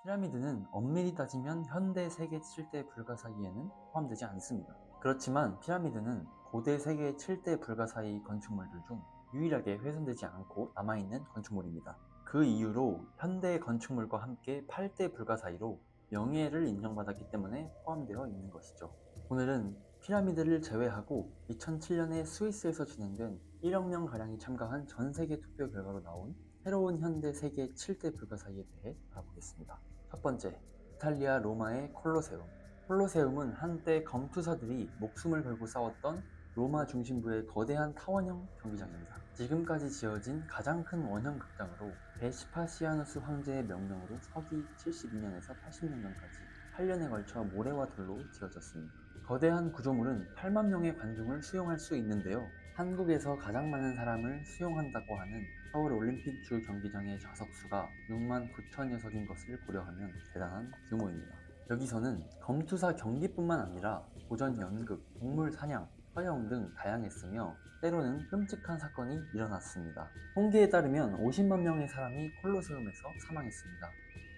피라미드는 엄밀히 따지면 현대 세계 7대 불가사의에는 포함되지 않습니다. 그렇지만 피라미드는 고대 세계 7대 불가사의 건축물들 중 유일하게 훼손되지 않고 남아있는 건축물입니다. 그 이유로 현대 건축물과 함께 8대 불가사의로 명예를 인정받았기 때문에 포함되어 있는 것이죠. 오늘은 피라미드를 제외하고 2007년에 스위스에서 진행된 1억 명가량이 참가한 전세계 투표 결과로 나온 새로운 현대 세계 7대 불가사의에 대해 알아보겠습니다. 첫 번째, 이탈리아 로마의 콜로세움. 콜로세움은 한때 검투사들이 목숨을 걸고 싸웠던 로마 중심부의 거대한 타원형 경기장입니다. 지금까지 지어진 가장 큰 원형 극장으로 베스파시아누스 황제의 명령으로 서기 72년에서 80년까지 8년에 걸쳐 모래와 돌로 지어졌습니다. 거대한 구조물은 8만 명의 관중을 수용할 수 있는데요. 한국에서 가장 많은 사람을 수용한다고 하는 서울 올림픽 주 경기장의 좌석수가 6만 9천 녀석인 것을 고려하면 대단한 규모입니다. 여기서는 검투사 경기뿐만 아니라 고전 연극, 동물 사냥, 서영 등 다양했으며 때로는 끔찍한 사건이 일어났습니다. 통계에 따르면 50만 명의 사람이 콜로세움에서 사망했습니다.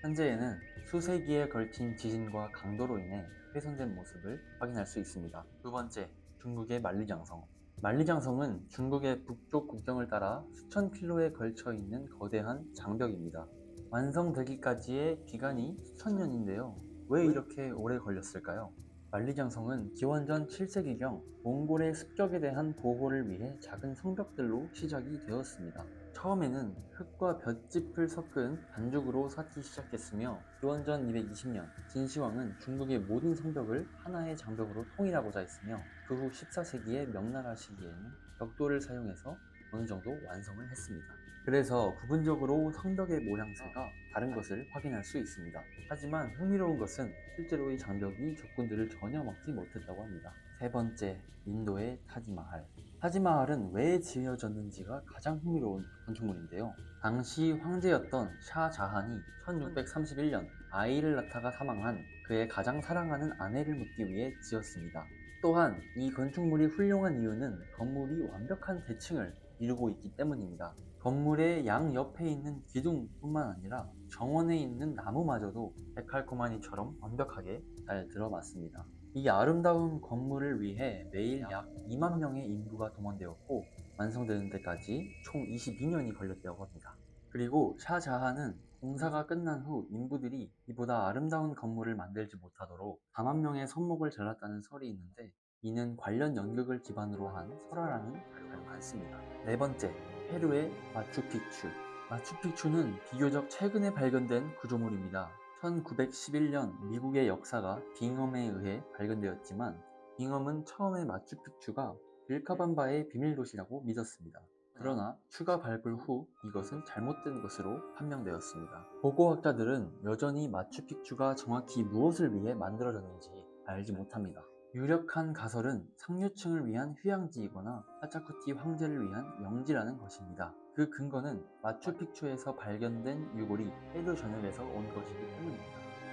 현재에는 수세기에 걸친 지진과 강도로 인해 훼손된 모습을 확인할 수 있습니다. 두 번째, 중국의 만리장성. 만리장성은 중국의 북쪽 국경을 따라 수천 킬로에 걸쳐 있는 거대한 장벽입니다. 완성되기까지의 기간이 수천 년인데요. 왜 이렇게 오래 걸렸을까요? 만리장성은 기원전 7세기경 몽골의 습격에 대한 보호를 위해 작은 성벽들로 시작이 되었습니다. 처음에는 흙과 볏짚을 섞은 반죽으로 쌓기 시작했으며 기원전 220년 진시황은 중국의 모든 성벽을 하나의 장벽으로 통일하고자 했으며 그 후 14세기의 명나라 시기에는 벽돌을 사용해서 어느 정도 완성을 했습니다. 그래서 부분적으로 성벽의 모양새가 다른 것을 확인할 수 있습니다. 하지만 흥미로운 것은 실제로 이 장벽이 적군들을 전혀 막지 못했다고 합니다. 세 번째, 인도의 타지마할. 타지마할은 왜 지어졌는지가 가장 흥미로운 건축물인데요. 당시 황제였던 샤자한이 1631년 아이를 낳다가 사망한 그의 가장 사랑하는 아내를 묻기 위해 지었습니다. 또한 이 건축물이 훌륭한 이유는 건물이 완벽한 대칭을 이루고 있기 때문입니다. 건물의 양옆에 있는 기둥뿐만 아니라 정원에 있는 나무마저도 데칼코마니처럼 완벽하게 잘 들어맞습니다. 이 아름다운 건물을 위해 매일 약 2만 명의 인부가 동원되었고 완성되는 데까지 총 22년이 걸렸다고 합니다. 그리고 샤자한은 공사가 끝난 후 인부들이 이보다 아름다운 건물을 만들지 못하도록 4만 명의 손목을 잘랐다는 설이 있는데 이는 관련 연극을 기반으로 한 설화라는 글도 많습니다. 네 번째, 페루의 마추픽추. 마추픽추는 비교적 최근에 발견된 구조물입니다. 1911년 미국의 역사가 빙엄에 의해 발견되었지만 빙엄은 처음에 마추픽추가 빌카밤바의 비밀도시라고 믿었습니다. 그러나 추가 발굴 후 이것은 잘못된 것으로 판명되었습니다. 고고학자들은 여전히 마추픽추가 정확히 무엇을 위해 만들어졌는지 알지 못합니다. 유력한 가설은 상류층을 위한 휴양지이거나 파차쿠티 황제를 위한 영지라는 것입니다. 그 근거는 마추픽추에서 발견된 유골이 페루 전역에서 온 것이기 때문입니다.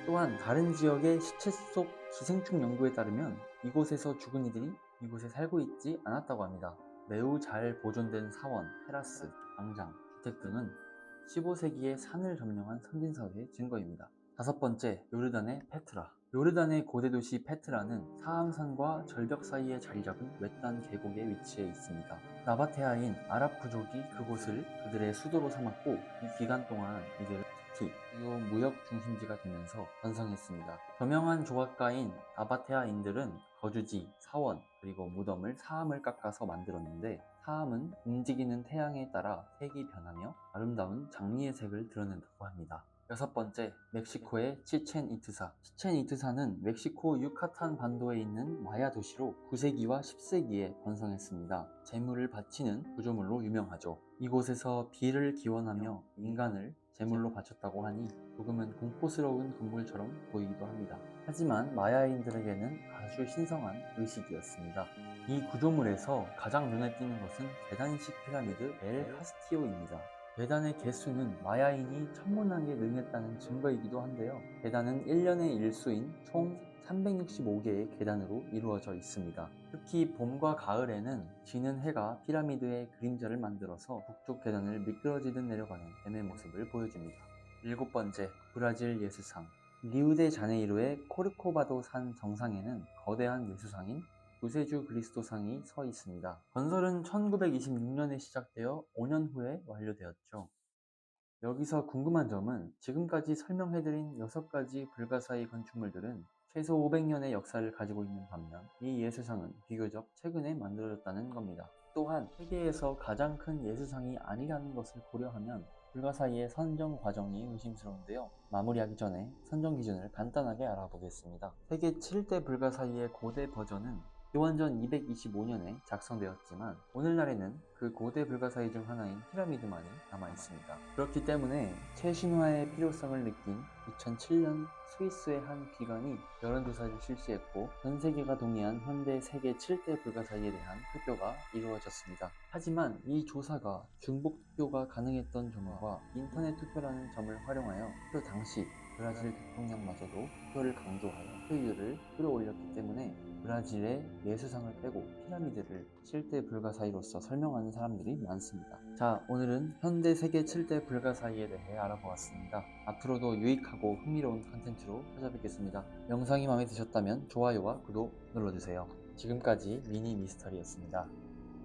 또한 다른 지역의 시체 속 기생충 연구에 따르면 이곳에서 죽은 이들이 이곳에 살고 있지 않았다고 합니다. 매우 잘 보존된 사원, 테라스, 광장, 주택 등은 15세기의 산을 점령한 선진사회의 증거입니다. 다섯 번째, 요르단의 페트라. 요르단의 고대도시 페트라는 사암산과 절벽 사이에 자리잡은 외딴 계곡에 위치해 있습니다. 나바테아인 아랍 부족이 그곳을 그들의 수도로 삼았고 이 기간 동안 이들은 특히 주요 무역 중심지가 되면서 번성했습니다. 저명한 조각가인 나바테아인들은 거주지, 사원, 그리고 무덤을 사암을 깎아서 만들었는데 사암은 움직이는 태양에 따라 색이 변하며 아름다운 장미의 색을 드러낸다고 합니다. 여섯 번째, 멕시코의 치첸 이트사. 치첸 이트사는 멕시코 유카탄 반도에 있는 마야 도시로 9세기와 10세기에 번성했습니다. 재물을 바치는 구조물로 유명하죠. 이곳에서 비를 기원하며 인간을 제물로 바쳤다고 하니 조금은 공포스러운 건물처럼 보이기도 합니다. 하지만 마야인들에게는 아주 신성한 의식이었습니다. 이 구조물에서 가장 눈에 띄는 것은 계단식 피라미드 엘 카스티오입니다. 계단의 개수는 마야인이 천문학에 능했다는 증거이기도 한데요. 계단은 1년의 일수인 총 365개의 계단으로 이루어져 있습니다. 특히 봄과 가을에는 지는 해가 피라미드의 그림자를 만들어서 북쪽 계단을 미끄러지듯 내려가는 뱀의 모습을 보여줍니다. 7번째, 브라질 예수상. 리우데자네이루의 코르코바도 산 정상에는 거대한 예수상인 구세주 그리스도상이 서 있습니다. 건설은 1926년에 시작되어 5년 후에 완료되었죠. 여기서 궁금한 점은 지금까지 설명해드린 6가지 불가사의 건축물들은 최소 500년의 역사를 가지고 있는 반면 이 예수상은 비교적 최근에 만들어졌다는 겁니다. 또한 세계에서 가장 큰 예수상이 아니라는 것을 고려하면 불가사의의 선정 과정이 의심스러운데요. 마무리하기 전에 선정 기준을 간단하게 알아보겠습니다. 세계 7대 불가사의의 고대 버전은 기원전 225년에 작성되었지만 오늘날에는 그 고대 불가사의 중 하나인 피라미드만이 남아있습니다. 그렇기 때문에 최신화의 필요성을 느낀 2007년 스위스의 한 기관이 여론조사를 실시했고 전 세계가 동의한 현대 세계 7대 불가사의에 대한 투표가 이루어졌습니다. 하지만 이 조사가 중복 투표가 가능했던 점과 인터넷 투표라는 점을 활용하여 그 당시 브라질 대통령마저도 투표를 강조하여 표율을 끌어올렸기 때문에 브라질의 예수상을 빼고 피라미드를 7대 불가사의로서 설명하는 사람들이 많습니다. 자, 오늘은 현대 세계 7대 불가사의에 대해 알아보았습니다. 앞으로도 유익하고 흥미로운 컨텐츠로 찾아뵙겠습니다. 영상이 마음에 드셨다면 좋아요와 구독 눌러주세요. 지금까지 미니 미스터리였습니다.